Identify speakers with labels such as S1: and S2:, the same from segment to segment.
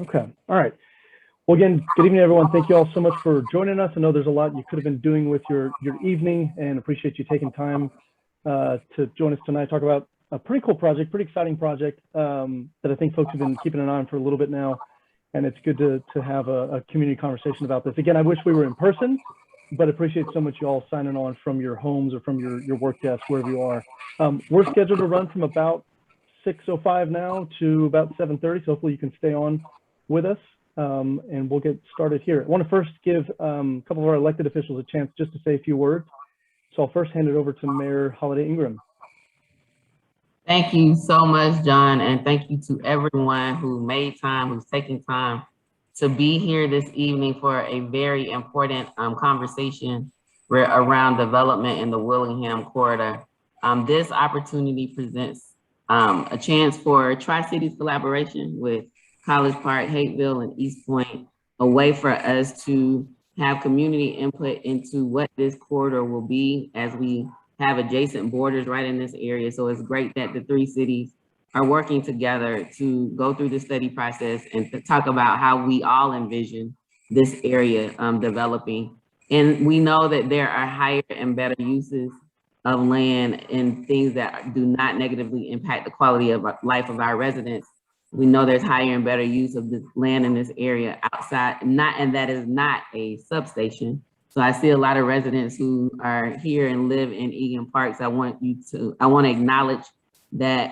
S1: Okay. All right. Well, again, good evening, everyone. Thank you all so much for joining us. I know there's a lot you could have been doing with your evening, and appreciate you taking time to join us tonight, talk about a pretty cool project, pretty exciting project that I think folks have been keeping an eye on for a little bit now. And it's good to have a community conversation about this. Again, I wish we were in person, but appreciate so much you all signing on from your homes or from your work desk, wherever you are. We're scheduled to run from about 6:05 now to about 7:30, so hopefully you can stay on with us. And we'll get started here. I want to first give a couple of our elected officials a chance just to say a few words. So I'll first hand it over to Mayor Holiday Ingram.
S2: Thank you so much, John, and thank you to everyone who made time, who's taking time to be here this evening for a very important conversation around development in the Willingham Corridor. This opportunity presents a chance for Tri-Cities collaboration with College Park, Hapeville, and East Point, a way for us to have community input into what this corridor will be as we have adjacent borders right in this area. So it's great that the three cities are working together to go through the study process and to talk about how we all envision this area developing. And we know that there are higher and better uses of land and things that do not negatively impact the quality of life of our residents. We know there's higher and better use of this land in this area outside, and that is not a substation. So I see a lot of residents who are here and live in Egan Parks. I want to acknowledge that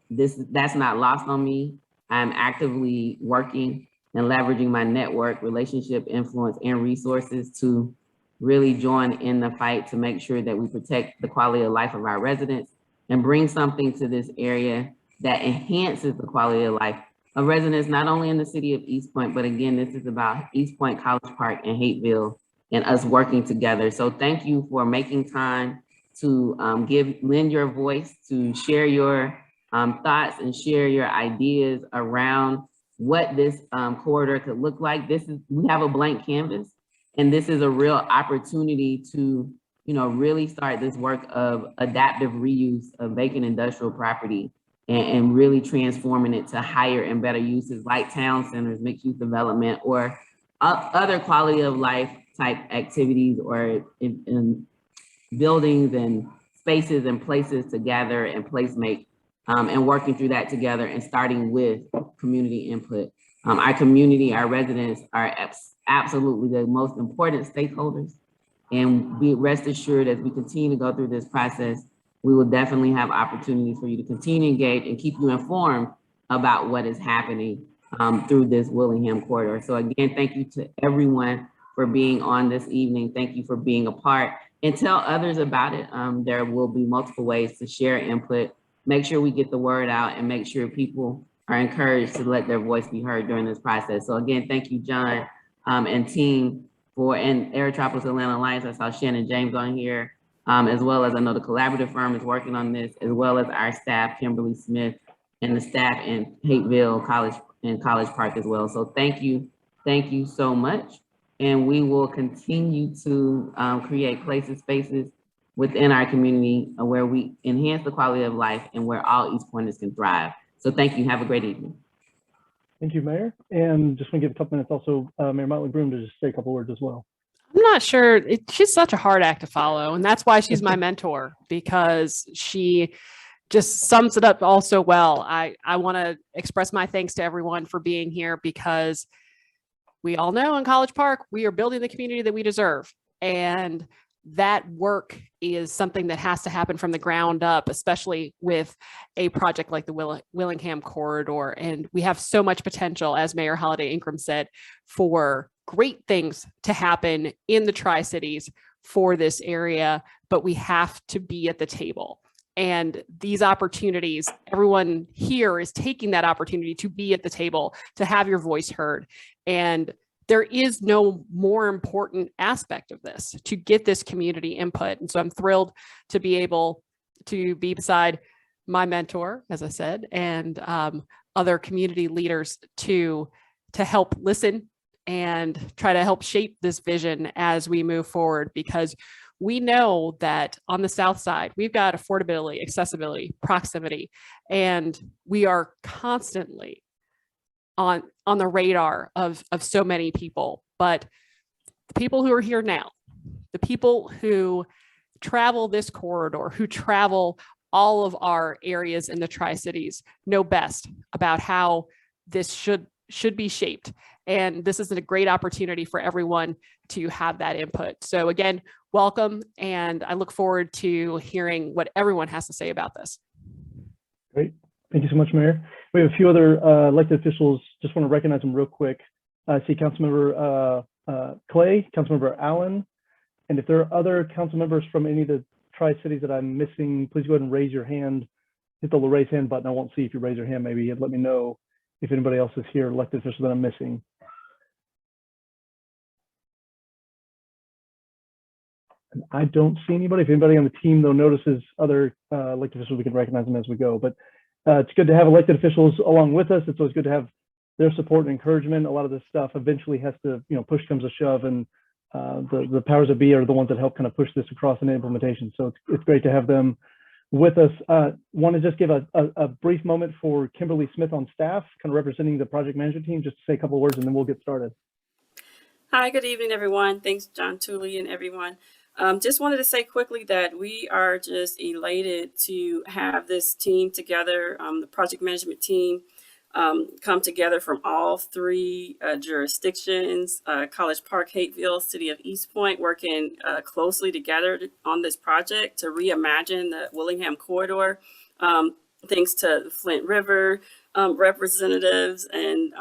S2: that's not lost on me. I'm actively working and leveraging my network, relationship, influence, and resources to really join in the fight to make sure that we protect the quality of life of our residents and bring something to this area that enhances the quality of life of residents, not only in the city of East Point, but again, this is about East Point, College Park, and Hapeville, and us working together. So thank you for making time to lend your voice, to share your thoughts and share your ideas around what this corridor could look like. We have a blank canvas, and this is a real opportunity to really start this work of adaptive reuse of vacant industrial property and really transforming it to higher and better uses like town centers, mixed use development, or other quality of life type activities, or in buildings and spaces and places to gather and placemate, and working through that together and starting with community input. Our community, our residents are absolutely the most important stakeholders, and be rest assured as we continue to go through this process, we will definitely have opportunities for you to continue to engage and keep you informed about what is happening through this Willingham corridor. So again, thank you to everyone for being on this evening. Thank you for being a part, and tell others about it. There will be multiple ways to share input, make sure we get the word out, and make sure people are encouraged to let their voice be heard during this process. So again, thank you, John and team and Aerotropolis Atlanta Alliance. I saw Shannon James on here, as well as I know the collaborative firm is working on this, as well as our staff, Kimberly Smith, and the staff in Hapeville College and College Park as well. So thank you so much. And we will continue to create places, spaces within our community where we enhance the quality of life and where all East Pointers can thrive. So thank you, have a great evening.
S1: Thank you, Mayor. And just want to give a couple minutes also, Mayor Motley Broom, to just say a couple words as well.
S3: I'm not sure. She's such a hard act to follow. And that's why she's my mentor, because she just sums it up all so well. I want to express my thanks to everyone for being here, because we all know in College Park, we are building the community that we deserve. And that work is something that has to happen from the ground up, especially with a project like the Willingham Corridor. And we have so much potential, as Mayor Holiday Ingram said, for great things to happen in the Tri-Cities for this area, but we have to be at the table. And these opportunities, everyone here is taking that opportunity to be at the table, to have your voice heard. And there is no more important aspect of this, to get this community input. And so I'm thrilled to be able to be beside my mentor, as I said, and other community leaders to help listen and try to help shape this vision as we move forward, because we know that on the South Side, we've got affordability, accessibility, proximity, and we are constantly on the radar of so many people. But the people who are here now, the people who travel this corridor, who travel all of our areas in the Tri-Cities, know best about how this should be shaped. And this is a great opportunity for everyone to have that input. So again, welcome. And I look forward to hearing what everyone has to say about this.
S1: Great. Thank you so much, Mayor. We have a few other elected officials. Just want to recognize them real quick. I see Councilmember Clay, Councilmember Allen. And if there are other council members from any of the Tri-Cities that I'm missing, please go ahead and raise your hand. Hit the raise hand button. I won't see if you raise your hand, maybe, and let me know if anybody else is here, elected officials that I'm missing. And I don't see anybody. If anybody on the team, though, notices other elected officials, we can recognize them as we go. But it's good to have elected officials along with us. It's always good to have their support and encouragement. A lot of this stuff eventually has to, push comes to shove, and the powers that be are the ones that help kind of push this across in implementation. So it's great to have them with us. Want to just give a brief moment for Kimberly Smith on staff, kind of representing the project management team, just to say a couple of words and then we'll get started.
S4: Hi, good evening, everyone. Thanks, John Tooley and everyone. Just wanted to say quickly that we are just elated to have this team together, the project management team, come together from all three jurisdictions, College Park, Hapeville, City of East Point, working closely together on this project to reimagine the Willingham Corridor. Thanks to the Flint River representatives and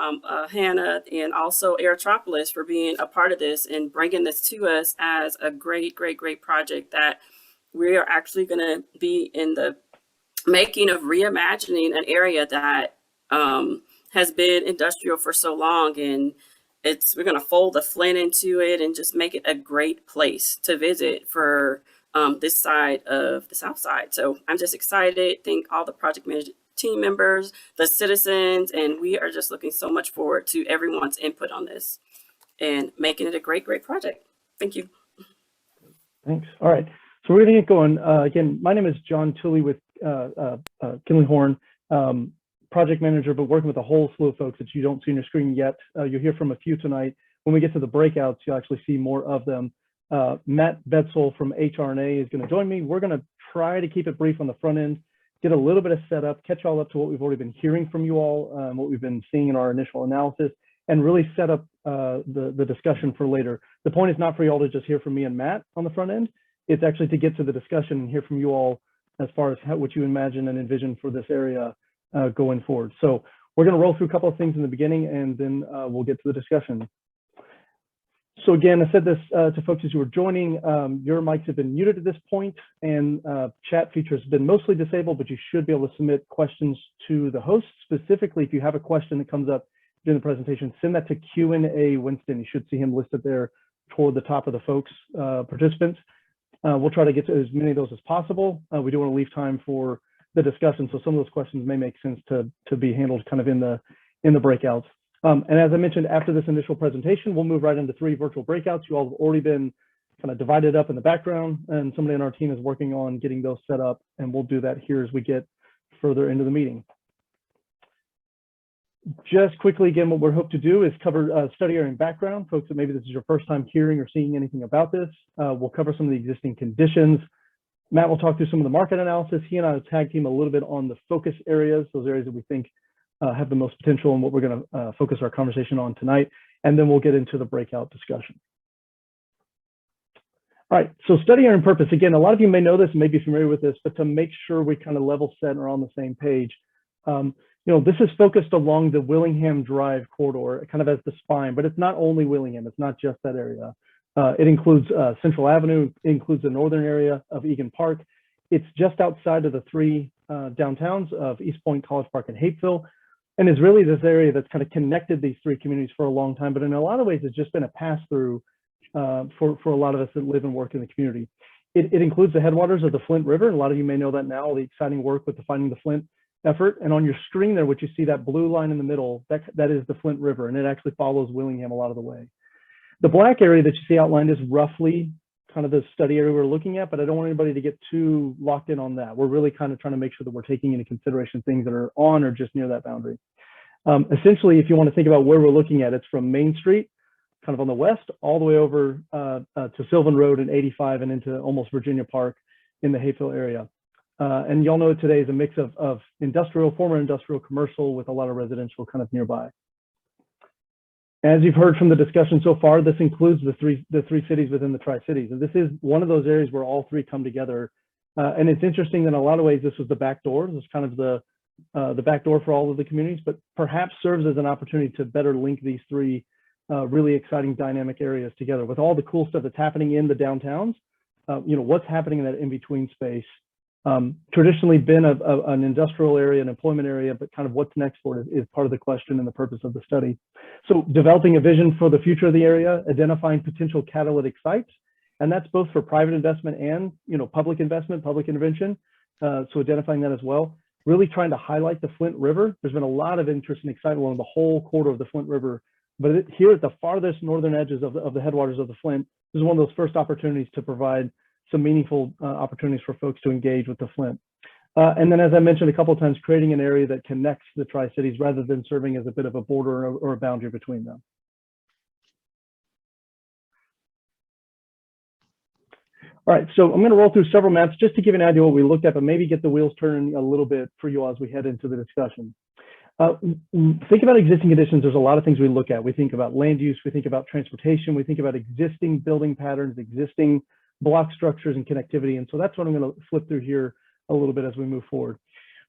S4: Hannah, and also Aerotropolis for being a part of this and bringing this to us as a great project that we are actually going to be in the making of reimagining an area that has been industrial for so long, and we're going to fold the Flint into it and just make it a great place to visit for this side of the South Side. So I'm just excited. Thank all the project management team members, the citizens, and we are just looking so much forward to everyone's input on this and making it a great project. Thank you.
S1: Thanks. All right. So we're going to get going. Again, my name is John Tooley with Kinley Horn, project manager, but working with a whole slew of folks that you don't see on your screen yet. You'll hear from a few tonight. When we get to the breakouts, you'll actually see more of them. Matt Betzel from HRNA is going to join me. We're going to try to keep it brief on the front end, get a little bit of setup, catch all up to what we've already been hearing from you all, what we've been seeing in our initial analysis, and really set up the discussion for later. The point is not for you all to just hear from me and Matt on the front end. It's actually to get to the discussion and hear from you all as far as what you imagine and envision for this area going forward. So we're going to roll through a couple of things in the beginning, and then we'll get to the discussion. So again, I said this to folks as you were joining, your mics have been muted at this point, and chat feature has been mostly disabled, but you should be able to submit questions to the host. Specifically, if you have a question that comes up during the presentation, send that to Q&A Winston. You should see him listed there toward the top of the folks, participants. We'll try to get to as many of those as possible. We do want to leave time for the discussion, so some of those questions may make sense to be handled kind of in the breakouts. And as I mentioned, after this initial presentation, we'll move right into 3 virtual breakouts. You all have already been kind of divided up in the background, and somebody on our team is working on getting those set up, and we'll do that here as we get further into the meeting. Just quickly, again, what we hope to do is cover study area and background. Folks that maybe this is your first time hearing or seeing anything about this, we'll cover some of the existing conditions. Matt will talk through some of the market analysis. He and I will tag team a little bit on the focus areas, those areas that we think have the most potential and what we're going to focus our conversation on tonight. And then we'll get into the breakout discussion. All right, so study area and purpose. Again, a lot of you may know this and may be familiar with this, but to make sure we kind of level set and are on the same page, this is focused along the Willingham Drive corridor, kind of as the spine, but it's not only Willingham, it's not just that area. It includes Central Avenue, it includes the northern area of Egan Park. It's just outside of the 3 downtowns of East Point, College Park, and Hapeville. And is really this area that's kind of connected these 3 communities for a long time, but in a lot of ways, it's just been a pass-through for a lot of us that live and work in the community. It includes the headwaters of the Flint River, and a lot of you may know that now, the exciting work with the Finding the Flint effort. And on your screen there, what you see, that blue line in the middle, that is the Flint River, and it actually follows Willingham a lot of the way. The black area that you see outlined is roughly kind of the study area we're looking at, but I don't want anybody to get too locked in on that. We're really kind of trying to make sure that we're taking into consideration things that are on or just near that boundary. Essentially, if you want to think about where we're looking at, it's from Main Street, kind of on the west, all the way over to Sylvan Road and 85 and into almost Virginia Park in the Hapeville area. And y'all know today is a mix of industrial, former industrial, commercial with a lot of residential kind of nearby. As you've heard from the discussion so far, this includes the three cities within the Tri-Cities. And this is one of those areas where all three come together. And it's interesting that in a lot of ways, this was the back door. This is kind of the back door for all of the communities, but perhaps serves as an opportunity to better link these three really exciting dynamic areas together with all the cool stuff that's happening in the downtowns. What's happening in that in-between space. Traditionally been an industrial area, an employment area, but kind of what's next for it is part of the question and the purpose of the study. So developing a vision for the future of the area, identifying potential catalytic sites, and that's both for private investment and public investment, public intervention. So identifying that as well. Really trying to highlight the Flint River. There's been a lot of interest and excitement along the whole corridor of the Flint River, but here at the farthest northern edges of the headwaters of the Flint, this is one of those first opportunities to provide some meaningful opportunities for folks to engage with the Flint. And then, as I mentioned a couple of times, creating an area that connects the Tri-Cities rather than serving as a bit of a border or a boundary between them. All right, so I'm going to roll through several maps just to give you an idea what we looked at, but maybe get the wheels turning a little bit for you all as we head into the discussion. Think about existing conditions. There's a lot of things we look at. We think about land use, we think about transportation, we think about existing building patterns, existing block structures and connectivity. And so that's what I'm going to flip through here a little bit as we move forward.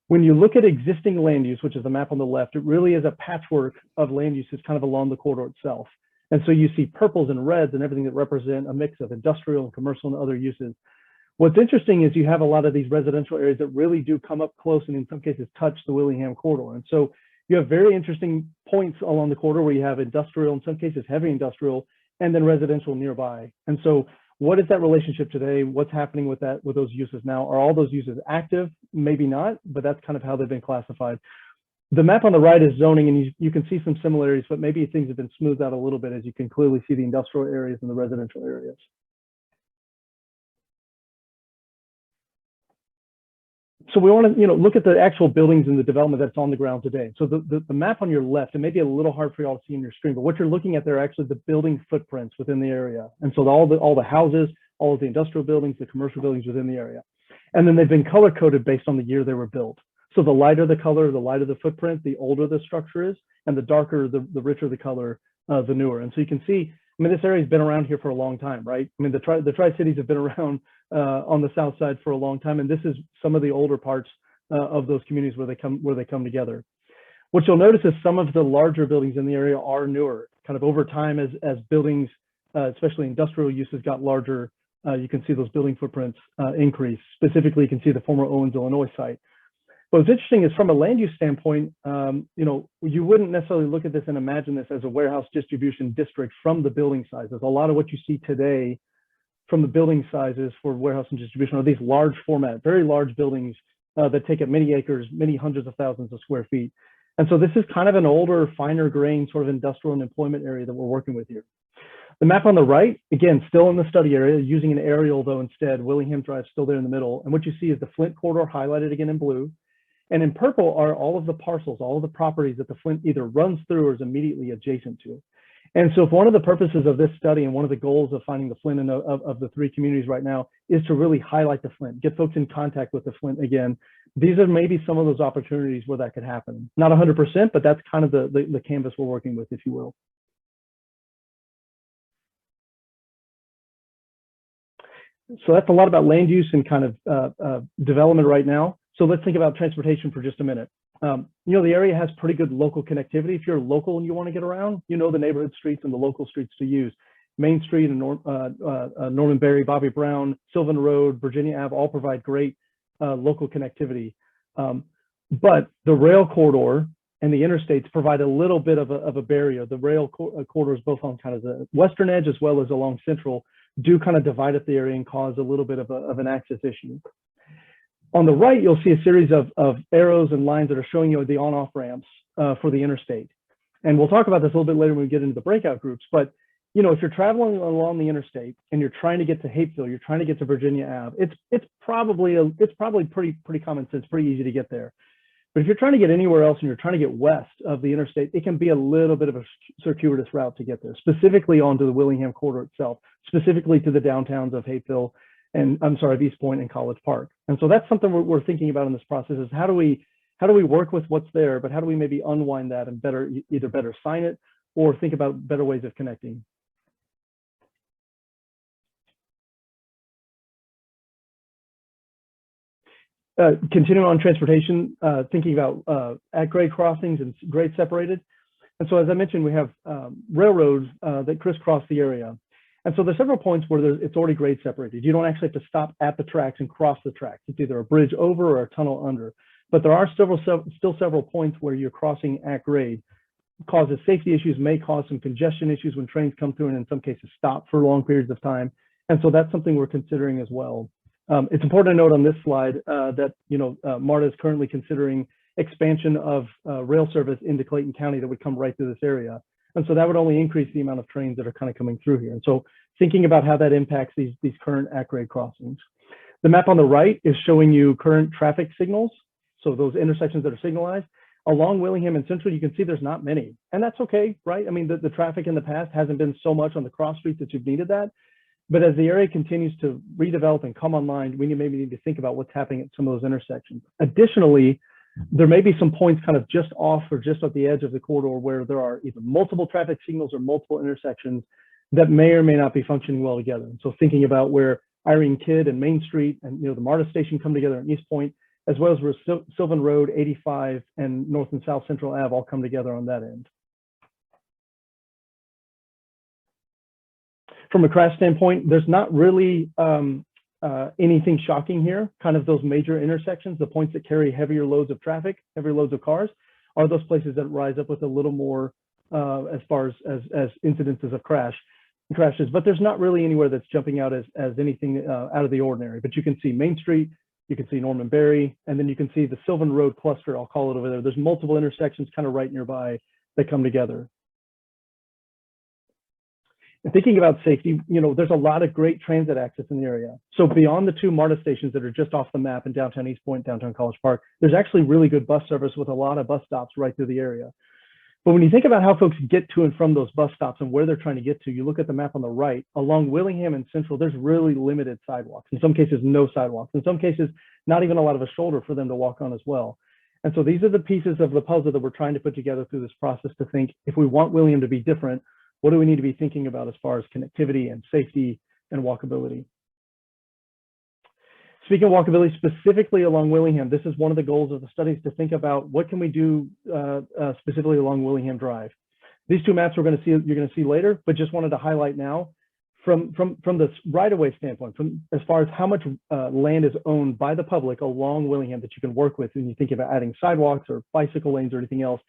S1: When you look at existing land use, which is the map on the left, it really is a patchwork of land uses kind of along the corridor itself. And so you see purples and reds and everything that represent a mix of industrial and commercial and other uses. What's interesting is you have a lot of these residential areas that really do come up close and in some cases touch the Willingham Corridor. And so you have very interesting points along the corridor where you have industrial, in some cases heavy industrial, and then residential nearby. And so what is that relationship today? What's happening with those uses now? Are all those uses active? Maybe not, but that's kind of how they've been classified. The map on the right is zoning, and you can see some similarities, but maybe things have been smoothed out a little bit as you can clearly see the industrial areas and the residential areas. So we want to look at the actual buildings and the development that's on the ground today. So the map on your left, it may be a little hard for you all to see on your screen, but what you're looking at there are actually the building footprints within the area. And so all the houses, all of the industrial buildings, the commercial buildings within the area. And then they've been color coded based on the year they were built. So the lighter the color, the lighter the footprint, the older the structure is, and the darker, the richer the color, the newer. And so you can see, I mean, this area has been around here for a long time, right? I mean, the Tri-Cities have been around on the south side for a long time, and this is some of the older parts of those communities where they come together. What you'll notice is some of the larger buildings in the area are newer, kind of over time as buildings, especially industrial uses, got larger. You can see those building footprints increase. Specifically, you can see the former Owens, Illinois site. But what's interesting is from a land use standpoint, you wouldn't necessarily look at this and imagine this as a warehouse distribution district from the building sizes. A lot of what you see today from the building sizes for warehouse and distribution are these large format, very large buildings that take up many acres, many hundreds of thousands of square feet. And so this is kind of an older, finer grained sort of industrial and employment area that we're working with here. The map on the right, again, still in the study area, using an aerial though instead. Willingham Drive still there in the middle. And what you see is the Flint corridor highlighted again in blue. And in purple are all of the parcels, all of the properties that the Flint either runs through or is immediately adjacent to. And so if one of the purposes of this study and one of the goals of finding the Flint and of the three communities right now is to really highlight the Flint, get folks in contact with the Flint again, these are maybe some of those opportunities where that could happen. Not 100%, but that's kind of the canvas we're working with, if you will. So that's a lot about land use and kind of development right now. So let's think about transportation for just a minute. The area has pretty good local connectivity. If you're local and you want to get around, the neighborhood streets and the local streets to use. Main Street and Norman Berry, Bobby Brown, Sylvan Road, Virginia Ave all provide great local connectivity. But the rail corridor and the interstates provide a little bit of a barrier. The rail corridors, both on kind of the western edge as well as along central, do kind of divide up the area and cause a little bit of an access issue. On the right, you'll see a series of arrows and lines that are showing you the on-off ramps for the interstate. And we'll talk about this a little bit later when we get into the breakout groups. But if you're traveling along the interstate and you're trying to get to Hapeville, you're trying to get to Virginia Ave, it's probably pretty common sense, pretty easy to get there. But if you're trying to get anywhere else and you're trying to get west of the interstate, it can be a little bit of a circuitous route to get there, specifically onto the Willingham Corridor itself, specifically to the downtowns of Hapeville and of East Point and College Park. And so that's something we're thinking about in this process is how do we work with what's there, but how do we maybe unwind that and either better sign it or think about better ways of connecting. Continuing on transportation, thinking about at-grade crossings and grade separated. And so as I mentioned, we have railroads that crisscross the area. And so there's several points where it's already grade separated. You don't actually have to stop at the tracks and cross the tracks. It's either a bridge over or a tunnel under. But there are still several points where you're crossing at grade. It causes safety issues, may cause some congestion issues when trains come through and in some cases stop for long periods of time. And so that's something we're considering as well. It's important to note on this slide that MARTA is currently considering expansion of rail service into Clayton County that would come right through this area. And so that would only increase the amount of trains that are kind of coming through here. And so thinking about how that impacts these current at-grade crossings. The map on the right is showing you current traffic signals. So those intersections that are signalized. Along Willingham and Central, you can see there's not many. And that's okay, right? I mean, the traffic in the past hasn't been so much on the cross streets that you've needed that. But as the area continues to redevelop and come online, we maybe need to think about what's happening at some of those intersections. Additionally, there may be some points kind of just off or just at the edge of the corridor where there are either multiple traffic signals or multiple intersections that may or may not be functioning well together. And so thinking about where Irene Kidd and Main Street and the MARTA station come together in East Point, as well as where Sylvan Road, 85, and North and South Central Ave all come together on that end. From a crash standpoint, there's not really anything shocking here. Kind of those major intersections, the points that carry heavier loads of traffic, heavier loads of cars, are those places that rise up with a little more as far as incidences of crashes. But there's not really anywhere that's jumping out as anything out of the ordinary. But you can see Main Street, you can see Norman Berry, and then you can see the Sylvan Road cluster, I'll call it over there. There's multiple intersections kind of right nearby that come together. And thinking about safety, there's a lot of great transit access in the area. So beyond the two MARTA stations that are just off the map in downtown East Point, downtown College Park, there's actually really good bus service with a lot of bus stops right through the area. But when you think about how folks get to and from those bus stops and where they're trying to get to, you look at the map on the right, along Willingham and Central, there's really limited sidewalks. In some cases, no sidewalks. In some cases, not even a lot of a shoulder for them to walk on as well. And so these are the pieces of the puzzle that we're trying to put together through this process to think, if we want Willingham to be different, what do we need to be thinking about as far as connectivity and safety and walkability? Speaking of walkability, specifically along Willingham, this is one of the goals of the studies to think about what can we do specifically along Willingham Drive. These two maps you're going to see later, but just wanted to highlight now from the right-of-way standpoint, from as far as how much land is owned by the public along Willingham that you can work with when you think about adding sidewalks or bicycle lanes or anything else,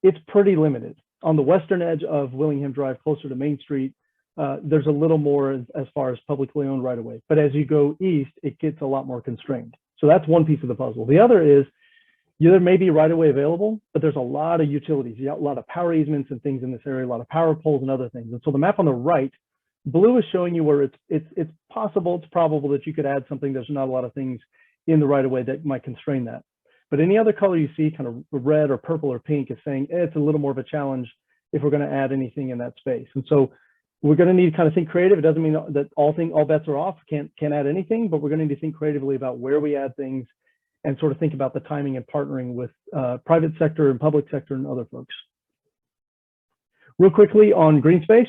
S1: it's pretty limited. On the western edge of Willingham Drive, closer to Main Street, there's a little more as far as publicly owned right of way. But as you go east, it gets a lot more constrained. So that's one piece of the puzzle. The other is there may be right of way available, but there's a lot of utilities, a lot of power easements and things in this area, a lot of power poles and other things. And so the map on the right, blue is showing you where it's possible, it's probable that you could add something. There's not a lot of things in the right of way that might constrain that. But any other color you see, kind of red or purple or pink, is saying it's a little more of a challenge if we're going to add anything in that space. And so we're going to need to kind of think creative. It doesn't mean that all bets are off, can't add anything, but we're going to need to think creatively about where we add things and sort of think about the timing and partnering with private sector and public sector and other folks. Real quickly on Greenspace,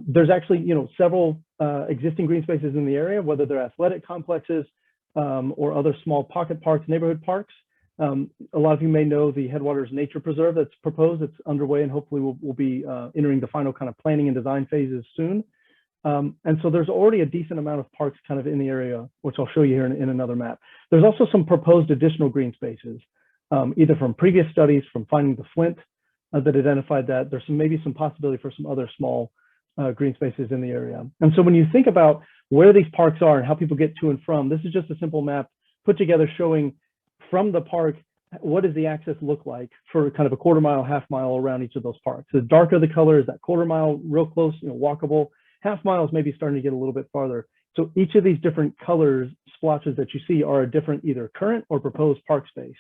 S1: there's actually several existing green spaces in the area, whether they're athletic complexes or other small pocket parks, neighborhood parks. A lot of you may know the Headwaters Nature Preserve that's proposed. It's underway, and hopefully we'll be entering the final kind of planning and design phases soon. And so there's already a decent amount of parks kind of in the area, which I'll show you here in another map. There's also some proposed additional green spaces, either from previous studies, from finding the Flint that identified that. There's maybe some possibility for some other small green spaces in the area. And so when you think about where these parks are and how people get to and from, this is just a simple map put together showing from the park, what does the access look like for kind of a quarter mile, half mile around each of those parks. The darker the color is that quarter mile, real close, walkable. Half mile is maybe starting to get a little bit farther. So each of these different colors, splotches that you see are a different either current or proposed park space.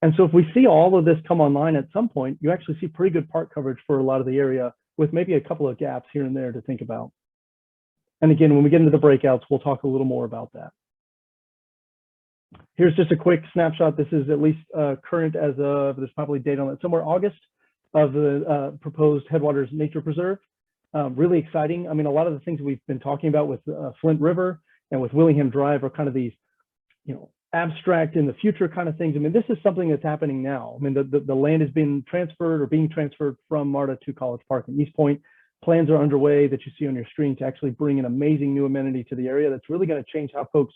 S1: And so if we see all of this come online at some point, you actually see pretty good park coverage for a lot of the area with maybe a couple of gaps here and there to think about. And again, when we get into the breakouts, we'll talk a little more about that. Here's just a quick snapshot. This is at least current as of, there's probably data on it, somewhere August of the proposed Headwaters Nature Preserve. Really exciting. I mean, a lot of the things we've been talking about with Flint River and with Willingham Drive are kind of these, you know, abstract in the future kind of things. I mean, this is something that's happening now. I mean, the land has been transferred or being transferred from MARTA to College Park and East Point. Plans are underway that you see on your screen to actually bring an amazing new amenity to the area that's really going to change how folks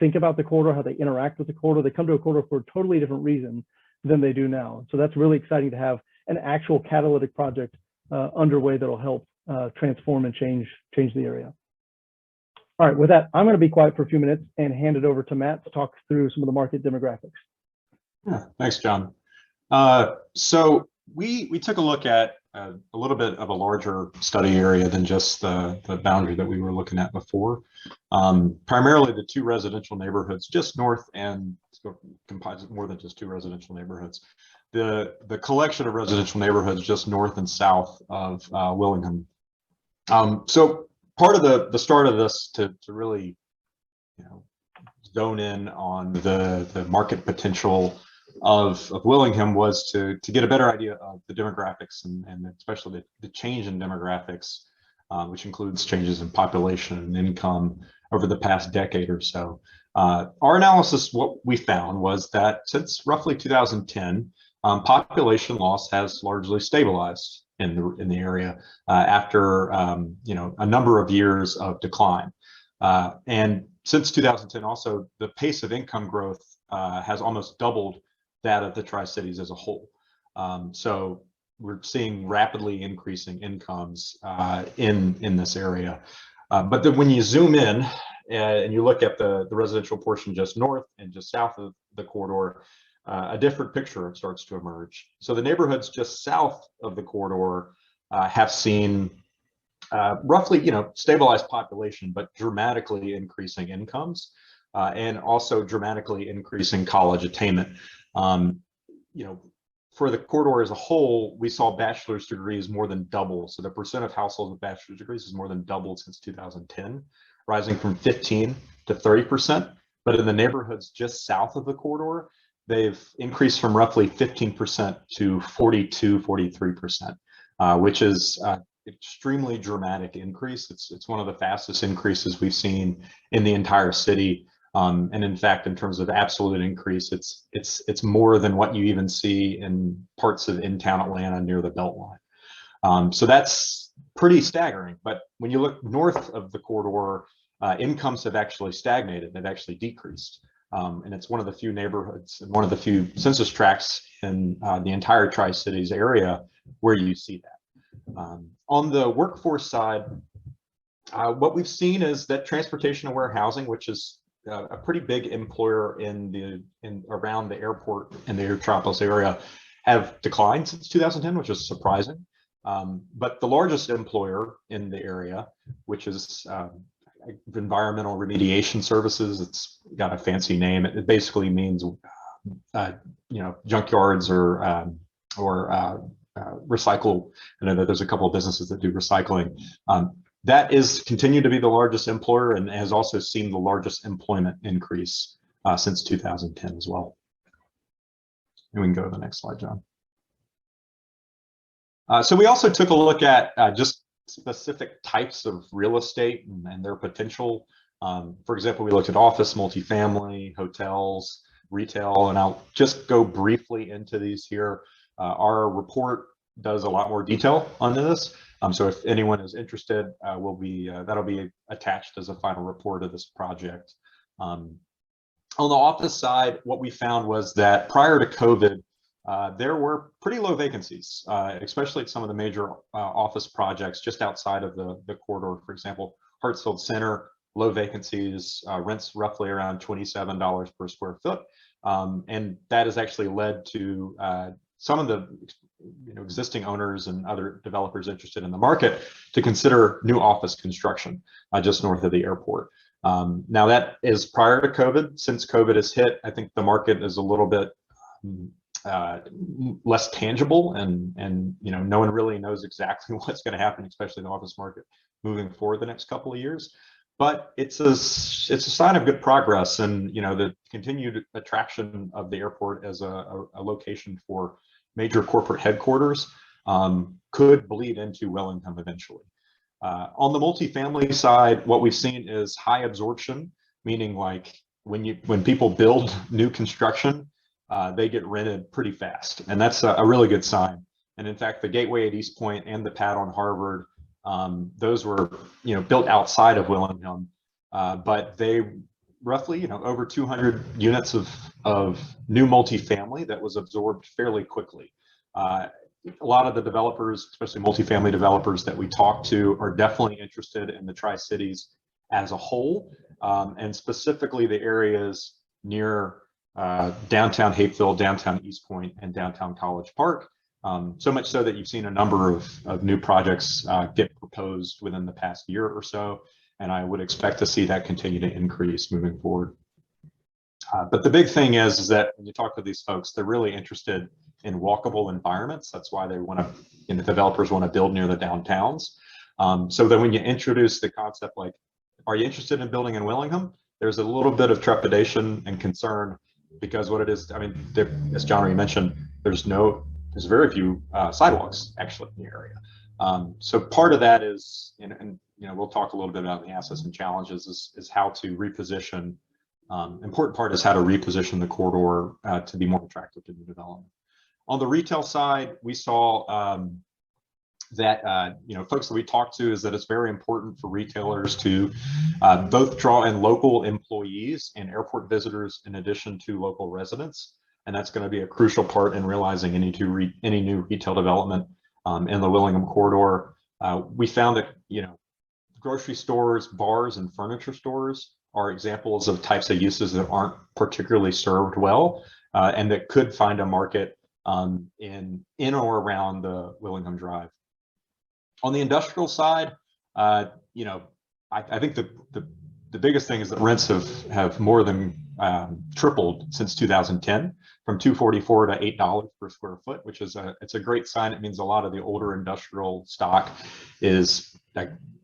S1: think about the corridor, how they interact with the corridor. They come to a corridor for a totally different reason than they do now. So that's really exciting to have an actual catalytic project underway that'll help transform and change the area. All right, with that, I'm going to be quiet for a few minutes and hand it over to Matt to talk through some of the market demographics.
S5: Yeah, thanks, John. So we took a look at a little bit of a larger study area than just the boundary that we were looking at before. Primarily the two residential neighborhoods just north, and composite more than just two residential neighborhoods. The collection of residential neighborhoods just north and south of Willingham. So part of the start of this to really, you know, zone in on the market potential of Willingham was to get a better idea of the demographics and especially the change in demographics, which includes changes in population and income over the past decade or so. Our analysis, what we found was that since roughly 2010, population loss has largely stabilized in the area after you know, a number of years of decline. And since 2010, also the pace of income growth has almost doubled that of the Tri-Cities as a whole. So we're seeing rapidly increasing incomes in this area. But then when you zoom in and you look at the residential portion just north and just south of the corridor, a different picture starts to emerge. So the neighborhoods just south of the corridor have seen roughly, you know, stabilized population, but dramatically increasing incomes and also dramatically increasing college attainment. You know, for the corridor as a whole, we saw bachelor's degrees more than double. So the percent of households with bachelor's degrees has more than doubled since 2010, rising from 15 to 30%. But in the neighborhoods just south of the corridor, they've increased from roughly 15% to 42, 43%, which is extremely dramatic increase. It's one of the fastest increases we've seen in the entire city. And in fact, in terms of absolute increase, it's more than what you even see in parts of in-town Atlanta near the Beltline. So that's pretty staggering. But when you look north of the corridor, incomes have actually stagnated. They've actually decreased. And it's one of the few neighborhoods and one of the few census tracts in the entire Tri-Cities area where you see that. On the workforce side, what we've seen is that transportation-aware housing, which is a pretty big employer around the airport and the Aerotropolis area, have declined since 2010, which is surprising. But the largest employer in the area, which is environmental remediation services, it's got a fancy name. It basically means, you know, junkyards or recycle. I know that there's a couple of businesses that do recycling. That is continued to be the largest employer and has also seen the largest employment increase since 2010 as well. And we can go to the next slide, John. So we also took a look at just specific types of real estate and their potential. For example, we looked at office, multifamily, hotels, retail, and I'll just go briefly into these here. Our report does a lot more detail on this. So if anyone is interested, that'll be attached as a final report of this project. On the office side, what we found was that prior to COVID, there were pretty low vacancies, especially at some of the major office projects just outside of the corridor. For example, Hartsfield Center, low vacancies, rents roughly around $27 per square foot. And that has actually led to some of the existing owners and other developers interested in the market to consider new office construction just north of the airport. Now that is prior to COVID. Since COVID has hit, I think the market is a little bit less tangible, and you know, no one really knows exactly what's going to happen, especially in the office market moving forward the next couple of years. But it's a sign of good progress, and you know, the continued attraction of the airport as a location for major corporate headquarters could bleed into Willingham eventually. On the multifamily side, what we've seen is high absorption, meaning like when people build new construction, they get rented pretty fast, and that's a really good sign. And in fact, the Gateway at East Point and the pad on Harvard, those were, you know, built outside of Willingham, but they roughly, you know, over 200 units of new multifamily that was absorbed fairly quickly. A lot of the developers, especially multifamily developers that we talk to, are definitely interested in the Tri-Cities as a whole, and specifically the areas near downtown Hapeville, downtown East Point, and downtown College Park. So much so that you've seen a number of new projects get proposed within the past year or so, and I would expect to see that continue to increase moving forward. But the big thing is that when you talk to these folks, they're really interested in walkable environments. That's why they want to, you know, developers want to build near the downtowns. So that when you introduce the concept like, are you interested in building in Willingham? There's a little bit of trepidation and concern, because what it is, I mean, as John already mentioned, there's very few sidewalks actually in the area. So part of that is, and you know, we'll talk a little bit about the assets and challenges, is how to reposition. Important part is how to reposition the corridor to be more attractive to new development. On the retail side, we saw that you know, folks that we talked to, is that it's very important for retailers to both draw in local employees and airport visitors in addition to local residents, and that's going to be a crucial part in realizing any new retail development in the Willingham corridor. We found that, you know, grocery stores, bars, and furniture stores are examples of types of uses that aren't particularly served well, and that could find a market in or around the Willingham Drive. On the industrial side, you know, I think the biggest thing is that rents have more than tripled since 2010, from $244 to $8 per square foot, which is it's a great sign. It means a lot of the older industrial stock is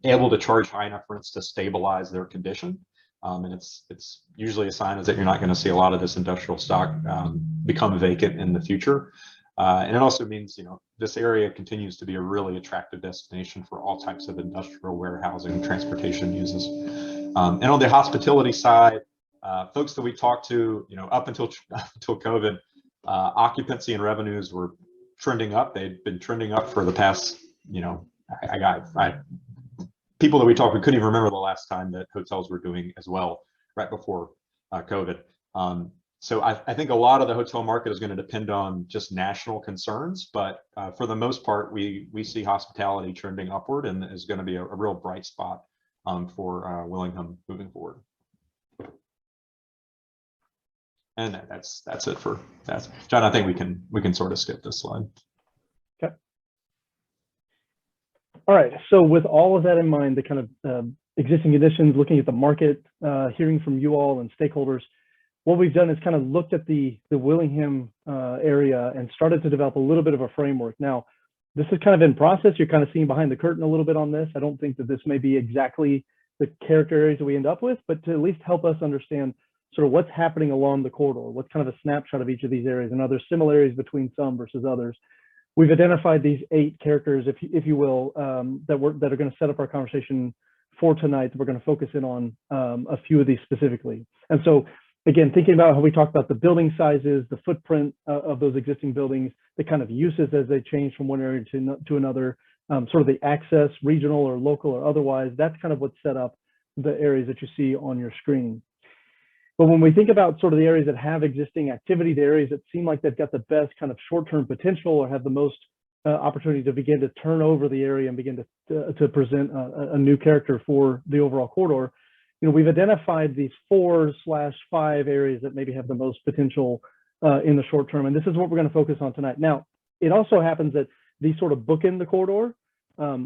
S5: able to charge high enough rents to stabilize their condition. And it's usually a sign is that you're not going to see a lot of this industrial stock become vacant in the future. And it also means, you know, this area continues to be a really attractive destination for all types of industrial warehousing and transportation uses. And on the hospitality side, folks that we talked to, you know, up until COVID, occupancy and revenues were trending up. They'd been trending up for the past, you know, people that we talked, we couldn't even remember the last time that hotels were doing as well right before COVID. So I think a lot of the hotel market is going to depend on just national concerns, but for the most part, we see hospitality trending upward, and is going to be a real bright spot for Willingham moving forward. And that's it for that. John, I think we can sort of skip this slide.
S1: Okay. All right. So with all of that in mind, the kind of existing conditions, looking at the market, hearing from you all and stakeholders, what we've done is kind of looked at the Willingham area and started to develop a little bit of a framework. Now, this is kind of in process. You're kind of seeing behind the curtain a little bit on this. I don't think that this may be exactly the character areas that we end up with, but to at least help us understand sort of what's happening along the corridor, what's kind of a snapshot of each of these areas, and are there similarities between some versus others. We've identified these 8 characters, if you will, that are going to set up our conversation for tonight. We're going to focus in on a few of these specifically. And so, again, thinking about how we talked about the building sizes, the footprint of those existing buildings, the kind of uses as they change from one area to another, sort of the access, regional or local or otherwise, that's kind of what set up the areas that you see on your screen. But when we think about sort of the areas that have existing activity, the areas that seem like they've got the best kind of short-term potential or have the most opportunity to begin to turn over the area and begin to present a new character for the overall corridor, you know, we've identified these 4/5 areas that maybe have the most potential in the short term. And this is what we're going to focus on tonight. Now, it also happens that these sort of bookend the corridor.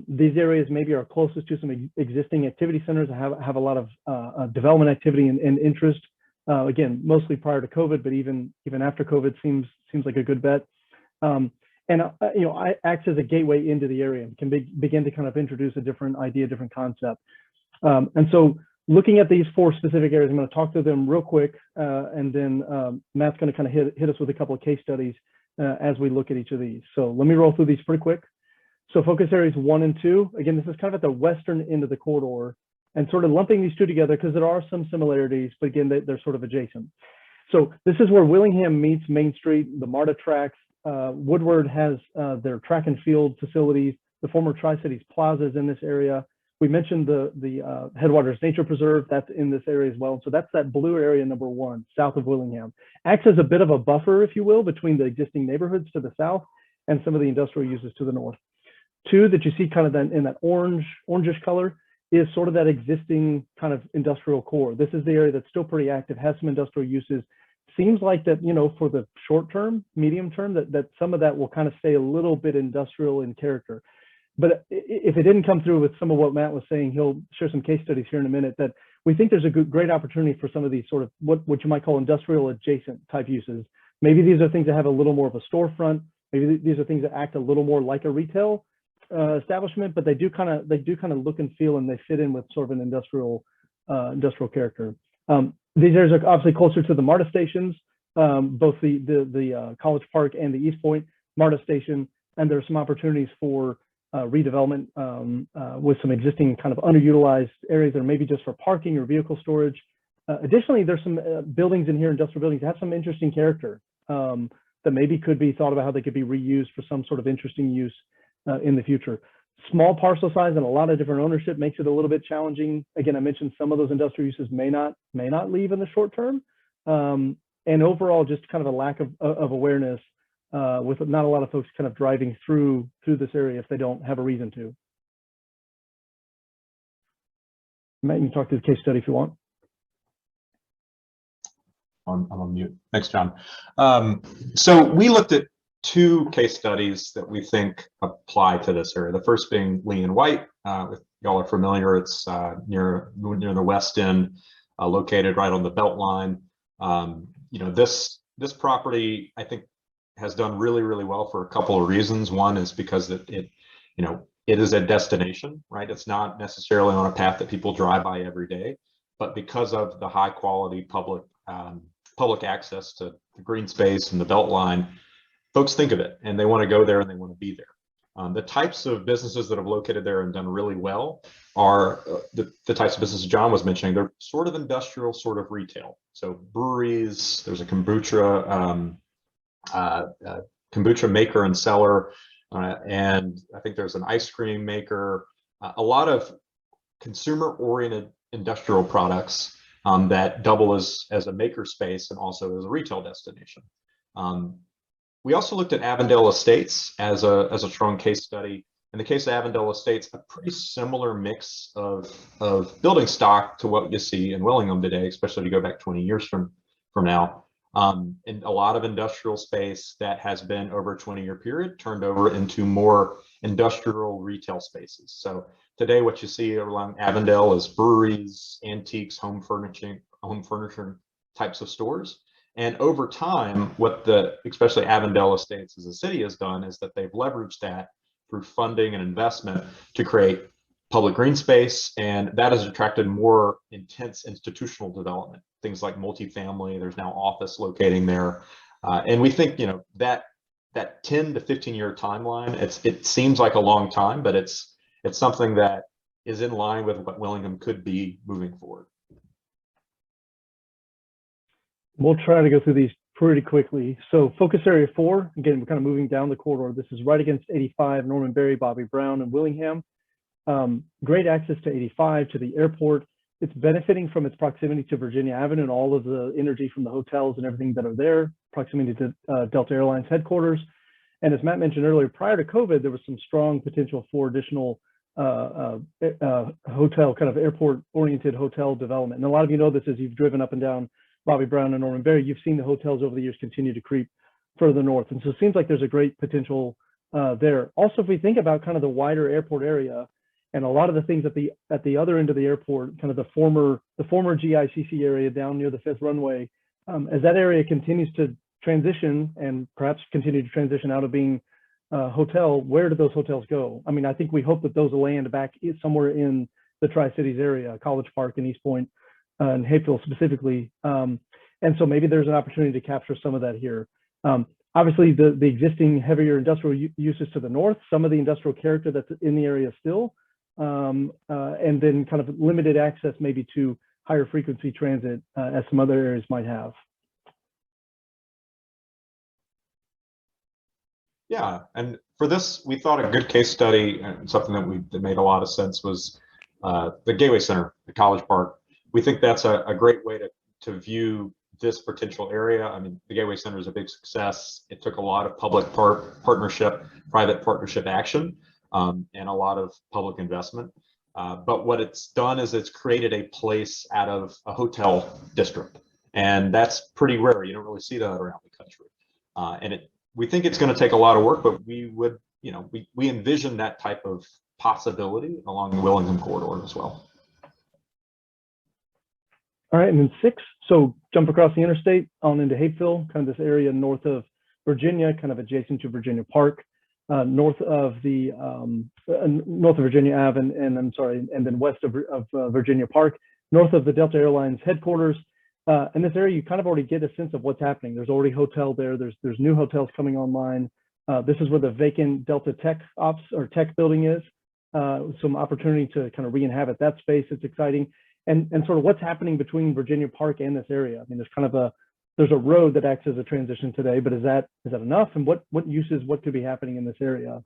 S1: These areas maybe are closest to some existing activity centers that have a lot of development activity and interest. Again, mostly prior to COVID, but even after COVID seems seems like a good bet. Acts as a gateway into the area and can begin to kind of introduce a different idea, different concept. And so looking at these 4 specific areas, I'm going to talk through them real quick, and then Matt's going to kind of hit us with a couple of case studies as we look at each of these. So let me roll through these pretty quick. So focus areas 1 and 2, again, this is kind of at the western end of the corridor, and sort of lumping these 2 together because there are some similarities, but again, they're sort of adjacent. So this is where Willingham meets Main Street, the MARTA tracks. Woodward has their track and field facilities. The former Tri-Cities Plaza is in this area. We mentioned the Headwaters Nature Preserve, that's in this area as well. So that's that blue area number 1, south of Willingham. Acts as a bit of a buffer, if you will, between the existing neighborhoods to the south and some of the industrial uses to the north. 2 that you see kind of in that orangish color is sort of that existing kind of industrial core. This is the area that's still pretty active, has some industrial uses. Seems like that, for the short term, medium term, that some of that will kind of stay a little bit industrial in character. But if it didn't come through with some of what Matt was saying, he'll share some case studies here in a minute, that we think there's a great opportunity for some of these sort of what you might call industrial adjacent type uses. Maybe these are things that have a little more of a storefront. Maybe these are things that act a little more like a retail establishment, but they do kind of look and feel, and they fit in with sort of an industrial character. These areas are obviously closer to the MARTA stations, both the College Park and the East Point MARTA station, and there are some opportunities for redevelopment with some existing kind of underutilized areas that are maybe just for parking or vehicle storage. Additionally, there's some buildings in here, industrial buildings, that have some interesting character that maybe could be thought about how they could be reused for some sort of interesting use in the future. Small parcel size and a lot of different ownership makes it a little bit challenging. Again, I mentioned some of those industrial uses may not leave in the short term, and overall just kind of a lack of awareness with not a lot of folks kind of driving through this area if they don't have a reason to. Matt, you can talk to the case study if you want.
S5: I'm on mute. Thanks, John. So we looked at 2 case studies that we think apply to this area. The first being Lee and White. If y'all are familiar, it's near the west end, located right on the belt line. This property, I think, has done really, really well for a couple of reasons. One is because it is a destination, right? It's not necessarily on a path that people drive by every day, but because of the high quality public access to the green space and the belt line, folks think of it and they want to go there and they want to be there. The types of businesses that have located there and done really well are the types of businesses John was mentioning. They're sort of industrial, sort of retail. So breweries, there's a kombucha maker and seller, and I think there's an ice cream maker, a lot of consumer-oriented industrial products that double as a maker space and also as a retail destination. We also looked at Avondale Estates as a strong case study. In the case of Avondale Estates, a pretty similar mix of building stock to what you see in Willingham today, especially if you go back 20 years from now. And a lot of industrial space that has been over a 20-year period turned over into more industrial retail spaces. So today what you see around Avondale is breweries, antiques, home furnishing types of stores. And over time, what especially Avondale Estates as a city has done is that they've leveraged that through funding and investment to create public green space, and that has attracted more intense institutional development. Things like multifamily, there's now office locating there. And we think, that 10 to 15-year timeline, it seems like a long time, but it's something that is in line with what Willingham could be moving forward.
S1: We'll try to go through these pretty quickly. So focus area 4, again, we're kind of moving down the corridor. This is right against 85, Norman Berry, Bobby Brown, and Willingham. Great access to 85, to the airport. It's benefiting from its proximity to Virginia Avenue and all of the energy from the hotels and everything that are there, proximity to Delta Airlines headquarters. And as Matt mentioned earlier, prior to COVID, there was some strong potential for additional hotel, kind of airport-oriented hotel development. And a lot of you know this as you've driven up and down Bobby Brown and Norman Berry, you've seen the hotels over the years continue to creep further north. And so it seems like there's a great potential there. Also, if we think about kind of the wider airport area and a lot of the things at the other end of the airport, kind of the former GICC area down near the 5th runway, as that area continues to transition and perhaps continue to transition out of being a hotel, where do those hotels go? I mean, I think we hope that those will land back somewhere in the Tri-Cities area, College Park and East Point and Hapeville specifically. And so maybe there's an opportunity to capture some of that here. Obviously, the existing heavier industrial uses to the north, some of the industrial character that's in the area still, and then kind of limited access maybe to higher frequency transit as some other areas might have.
S5: Yeah, and for this, we thought a good case study and something that made a lot of sense was the Gateway Center, the College Park. We think that's a great way to view this potential area. I mean, the Gateway Center is a big success. It took a lot of public partnership, private partnership action, and a lot of public investment. But what it's done is it's created a place out of a hotel district, and that's pretty rare. You don't really see that around the country, and we think it's going to take a lot of work, but we would, we envision that type of possibility along the Willingham Corridor as well.
S1: All right, and then 6, so jump across the interstate on into Hapeville, kind of this area north of Virginia, kind of adjacent to Virginia Park, north of Virginia Ave, and I'm sorry, and then west of Virginia Park, north of the Delta Airlines headquarters. In this area, you kind of already get a sense of what's happening. There's already hotel there. There's new hotels coming online. This is where the vacant Delta Tech Ops or Tech building is. Some opportunity to kind of re-inhabit that space. It's exciting. And sort of what's happening between Virginia Park and this area. I mean, there's kind of there's a road that acts as a transition today, but is that enough? And what could be happening in this area?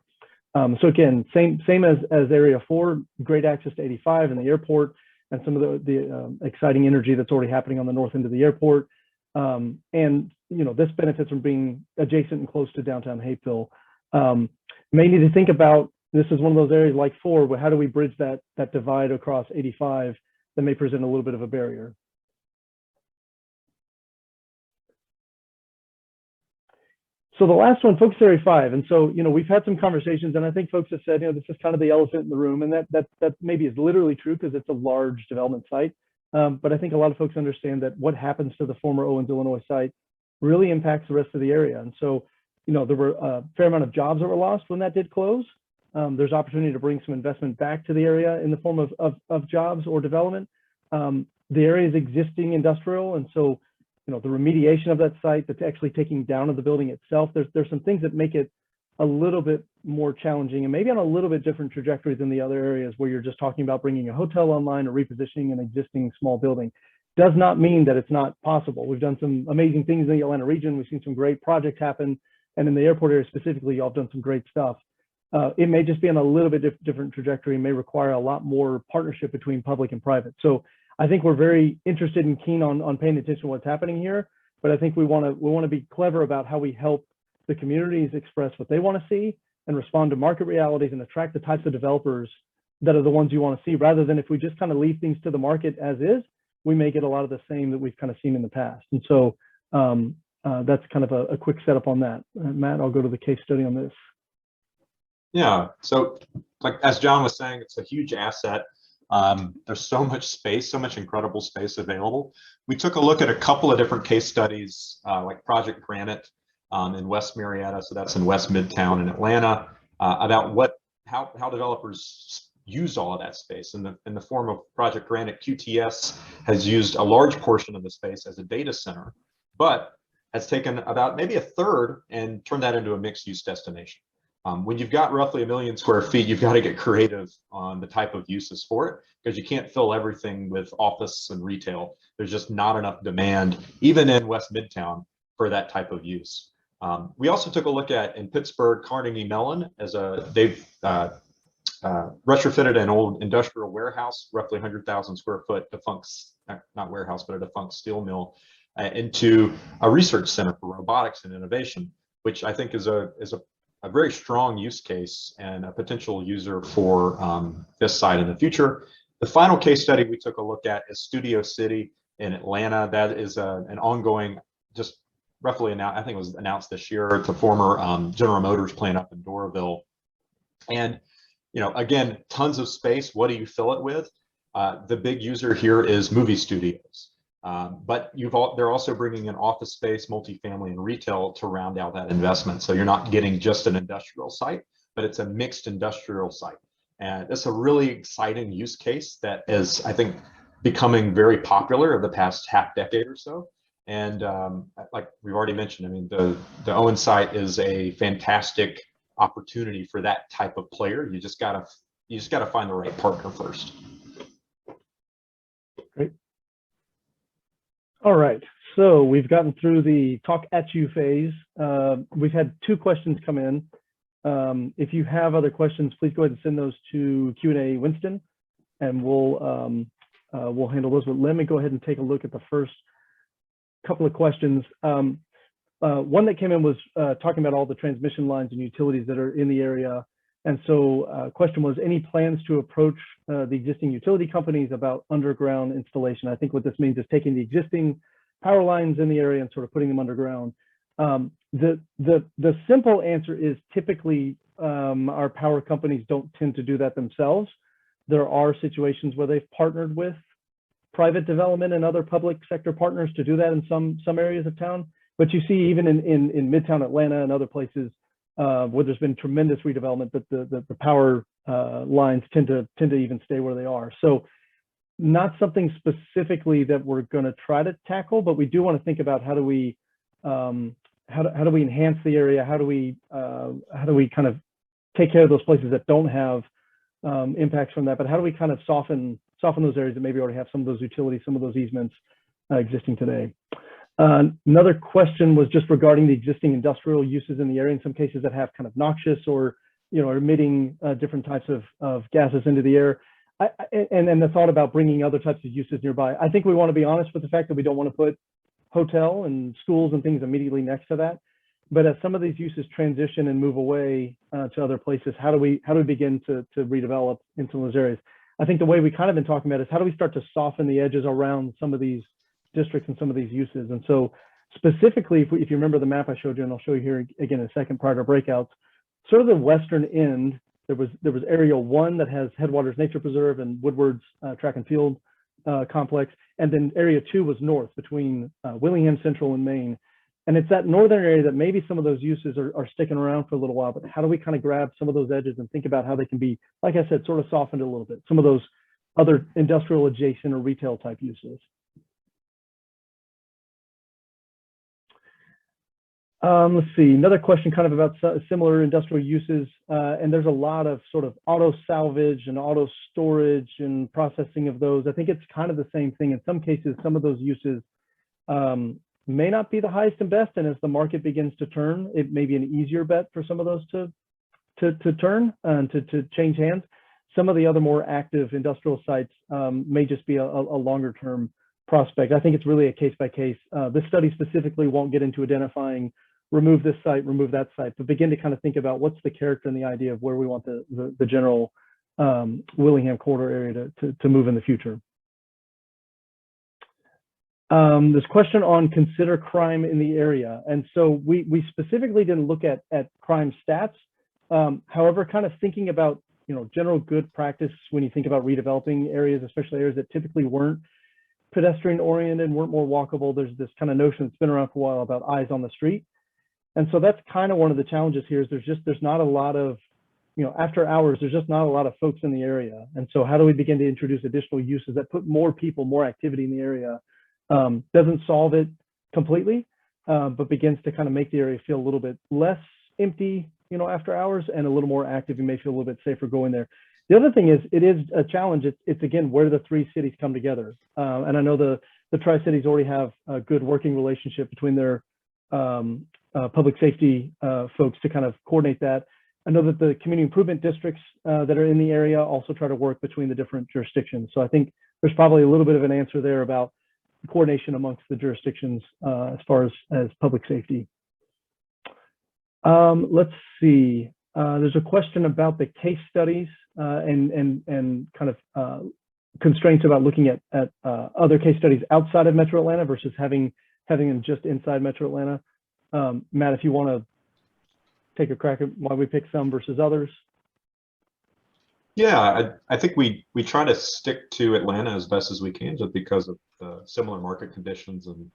S1: So again, same as Area 4, great access to 85 and the airport, and some of the exciting energy that's already happening on the north end of the airport. And this benefits from being adjacent and close to downtown Hapeville. May need to think about, this is one of those areas like 4, where how do we bridge that divide across 85 that may present a little bit of a barrier. So the last one, focus area 5. And so, we've had some conversations, and I think folks have said, this is kind of the elephant in the room, and that maybe is literally true because it's a large development site. But I think a lot of folks understand that what happens to the former Owens, Illinois site really impacts the rest of the area. And so, there were a fair amount of jobs that were lost when that did close. There's opportunity to bring some investment back to the area in the form of jobs or development. The area is existing industrial, and so the remediation of that site, that's actually taking down of the building itself. There's some things that make it a little bit more challenging and maybe on a little bit different trajectory than the other areas where you're just talking about bringing a hotel online or repositioning an existing small building. Does not mean that it's not possible. We've done some amazing things in the Atlanta region. We've seen some great projects happen, and in the airport area specifically, y'all have done some great stuff. It may just be on a little bit different trajectory and may require a lot more partnership between public and private. So I think we're very interested and keen on paying attention to what's happening here, but I think we want to be clever about how we help the communities express what they want to see and respond to market realities and attract the types of developers that are the ones you want to see, rather than if we just kind of leave things to the market as is, we may get a lot of the same that we've kind of seen in the past. And so that's kind of a quick setup on that. Matt, I'll go to the case study on this.
S5: Yeah, so like as John was saying, it's a huge asset. There's so much space, so much incredible space available. We took a look at a couple of different case studies, like Project Granite in West Marietta, so that's in West Midtown in Atlanta, about how developers use all of that space. In the form of Project Granite, QTS has used a large portion of the space as a data center, but has taken about maybe a third and turned that into a mixed-use destination. When you've got roughly 1 million square feet, you've got to get creative on the type of uses for it, because you can't fill everything with office and retail. There's just not enough demand, even in West Midtown, for that type of use. We also took a look at, in Pittsburgh, Carnegie Mellon, they've retrofitted an old industrial warehouse, roughly 100,000 square foot defunct, not warehouse, but a defunct steel mill, into a research center for robotics and innovation, which I think is a very strong use case and a potential user for this site in the future. The final case study we took a look at is Studio City in Atlanta. That is an ongoing, just roughly announced, I think it was announced this year. It's a former General Motors plant up in Doraville. And, again, tons of space. What do you fill it with? The big user here is movie studios. But they're also bringing in office space, multifamily, and retail to round out that investment. So you're not getting just an industrial site, but it's a mixed industrial site. And it's a really exciting use case that is, I think, becoming very popular over the past half decade or so. And like we've already mentioned, I mean, the Owen site is a fantastic opportunity for that type of player. You just gotta find the right partner first.
S1: Great. All right, so we've gotten through the talk at you phase. We've had 2 questions come in. If you have other questions, please go ahead and send those to Q&A Winston, and we'll handle those. But let me go ahead and take a look at the first couple of questions. One that came in was talking about all the transmission lines and utilities that are in the area. And so question was, any plans to approach the existing utility companies about underground installation? I think what this means is taking the existing power lines in the area and sort of putting them underground. The simple answer is typically our power companies don't tend to do that themselves. There are situations where they've partnered with private development and other public sector partners to do that in some areas of town. But you see even in Midtown Atlanta and other places where there's been tremendous redevelopment, that the power lines tend to even stay where they are. So not something specifically that we're going to try to tackle, but we do want to think about how do we enhance the area? How do we kind of take care of those places that don't have impacts from that? But how do we kind of soften those areas that maybe already have some of those utilities, some of those easements existing today? Another question was just regarding the existing industrial uses in the area, in some cases that have kind of noxious or emitting different types of gases into the air. And the thought about bringing other types of uses nearby. I think we want to be honest with the fact that we don't want to put hotel and schools and things immediately next to that. But as some of these uses transition and move away to other places, how do we begin to redevelop into those areas? I think the way we kind of been talking about is how do we start to soften the edges around some of these districts and some of these uses. And so specifically, if you remember the map I showed you, and I'll show you here again in a second prior to breakouts, sort of the western end, there was area 1 that has Headwaters Nature Preserve and Woodward's Track and Field complex. And then area 2 was north between Willingham Central and Maine. And it's that northern area that maybe some of those uses are sticking around for a little while, but how do we kind of grab some of those edges and think about how they can be, like I said, sort of softened a little bit, some of those other industrial adjacent or retail type uses. Let's see, another question kind of about similar industrial uses. And there's a lot of sort of auto salvage and auto storage and processing of those. I think it's kind of the same thing. In some cases, some of those uses may not be the highest and best. And as the market begins to turn, it may be an easier bet for some of those to turn and to change hands. Some of the other more active industrial sites may just be a longer term prospect. I think it's really a case by case. This study specifically won't get into identifying remove this site, remove that site, but begin to kind of think about what's the character and the idea of where we want the general Willingham Corridor area to move in the future. This question on consider crime in the area. And so we specifically didn't look at crime stats. However, kind of thinking about general good practice when you think about redeveloping areas, especially areas that typically weren't pedestrian oriented, weren't more walkable. There's this kind of notion that's been around for a while about eyes on the street. And so that's kind of one of the challenges here is there's not a lot of, after hours, there's just not a lot of folks in the area. And so how do we begin to introduce additional uses that put more people, more activity in the area? Doesn't solve it completely, but begins to kind of make the area feel a little bit less empty, after hours, and a little more active. You may feel a little bit safer going there. The other thing is, it is a challenge. It's again, where the 3 cities come together. And I know the Tri-Cities already have a good working relationship between their public safety folks to kind of coordinate that. I know that the community improvement districts that are in the area also try to work between the different jurisdictions. So I think there's probably a little bit of an answer there about coordination amongst the jurisdictions as far as public safety. Let's see. There's a question about the case studies and kind of constraints about looking at other case studies outside of Metro Atlanta versus having them just inside Metro Atlanta. Matt, if you want to take a crack at why we pick some versus others.
S5: Yeah, I think we try to stick to Atlanta as best as we can, just because of the similar market conditions, and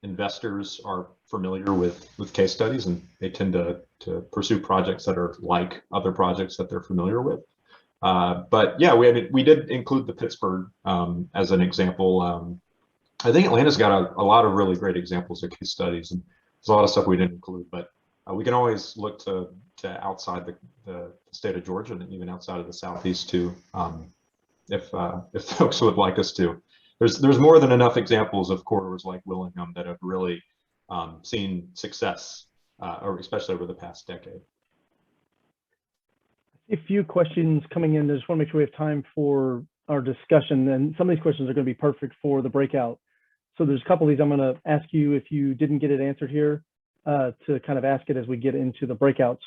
S5: investors are familiar with case studies, and they tend to pursue projects that are like other projects that they're familiar with. But yeah, we did include the Pittsburgh as an example. I think Atlanta's got a lot of really great examples of case studies, and there's a lot of stuff we didn't include, but we can always look to outside the state of Georgia, and even outside of the Southeast too, if folks would like us to. There's more than enough examples of corridors like Willingham that have really seen success, or especially over the past decade.
S1: A few questions coming in. I just want to make sure we have time for our discussion, and some of these questions are going to be perfect for the breakout. So there's a couple of these I'm going to ask you if you didn't get it answered here, to kind of ask it as we get into the breakouts.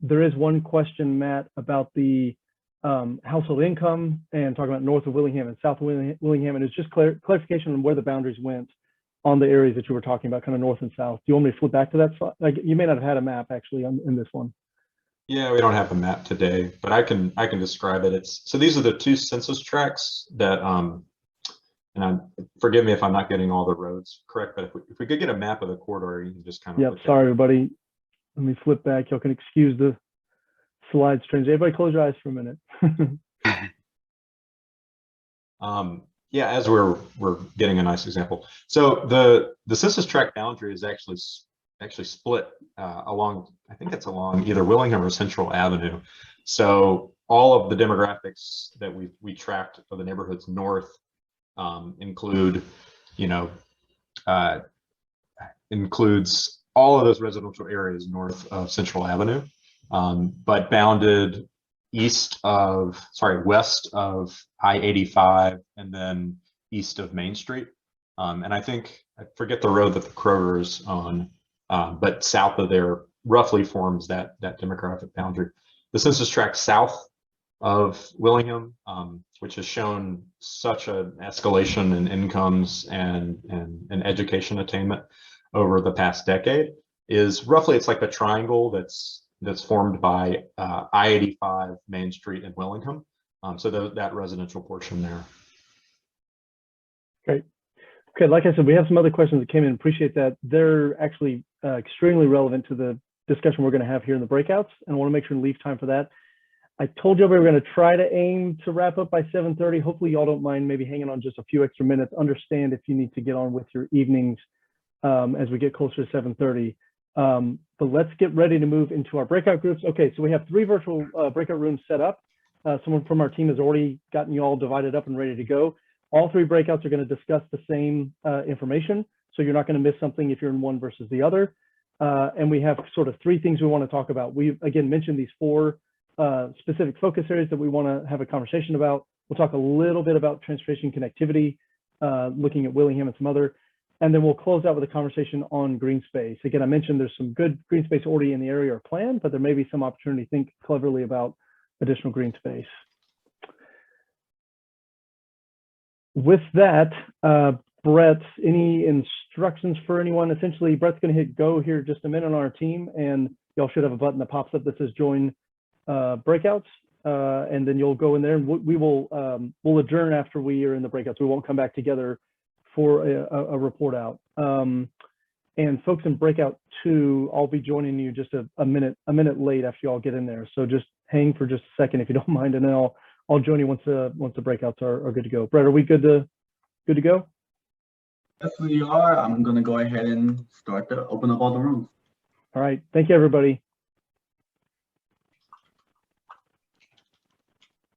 S1: There is one question, Matt, about the household income, and talking about north of Willingham and south of Willingham, and it's just clarification on where the boundaries went on the areas that you were talking about, kind of north and south. Do you want me to flip back to that slide? Like, you may not have had a map actually in this one.
S5: Yeah, we don't have a map today, but I can describe it. So these are the two census tracts that and forgive me if I'm not getting all the roads correct, but if we could get a map of the corridor, you can just kind of.
S1: Yep. Sorry, everybody. Let me flip back. Y'all can excuse the slide strange. Everybody, close your eyes for a minute.
S5: Yeah, as we're getting a nice example. So the census tract boundary is actually split along, I think it's along either Willingham or Central Avenue. So all of the demographics that we tracked of the neighborhoods north includes all of those residential areas north of Central Avenue, but bounded west of I-85 and then east of Main Street. And I forget the road that the Kroger is on, but south of there roughly forms that demographic boundary. The census tract south of Willingham, which has shown such an escalation in incomes and education attainment over the past decade, is roughly, it's like a triangle that's formed by I-85, Main Street, and Willingham. So that residential portion there.
S1: Great. Okay, like I said, we have some other questions that came in. Appreciate that. They're actually extremely relevant to the discussion we're going to have here in the breakouts, and I want to make sure to leave time for that. I told you we were going to try to aim to wrap up by 7:30. Hopefully y'all don't mind maybe hanging on just a few extra minutes. Understand if you need to get on with your evenings as we get closer to 7:30. But let's get ready to move into our breakout groups. Okay, so we have 3 virtual breakout rooms set up. Someone from our team has already gotten you all divided up and ready to go. All 3 breakouts are going to discuss the same information, so you're not going to miss something if you're in one versus the other. And we have sort of 3 things we want to talk about. We've again mentioned these 4 specific focus areas that we want to have a conversation about. We'll talk a little bit about transportation connectivity, looking at Willingham and some other, and then we'll close out with a conversation on green space. Again, I mentioned there's some good green space already in the area or planned, but there may be some opportunity to think cleverly about additional green space. With that, Brett, any instructions for anyone? Essentially, Brett's going to hit go here just a minute on our team, and y'all should have a button that pops up that says join breakouts, and then you'll go in there, and we'll adjourn after we are in the breakouts. We won't come back together for a report out. And folks in breakout 2, I'll be joining you just a minute late after you all get in there. So just hang for just a second if you don't mind, and then I'll join you once the breakouts are good to go. Brett, are we good to go?
S6: Yes, we are. I'm gonna go ahead and start to open up all the rooms.
S1: All right. Thank you, everybody.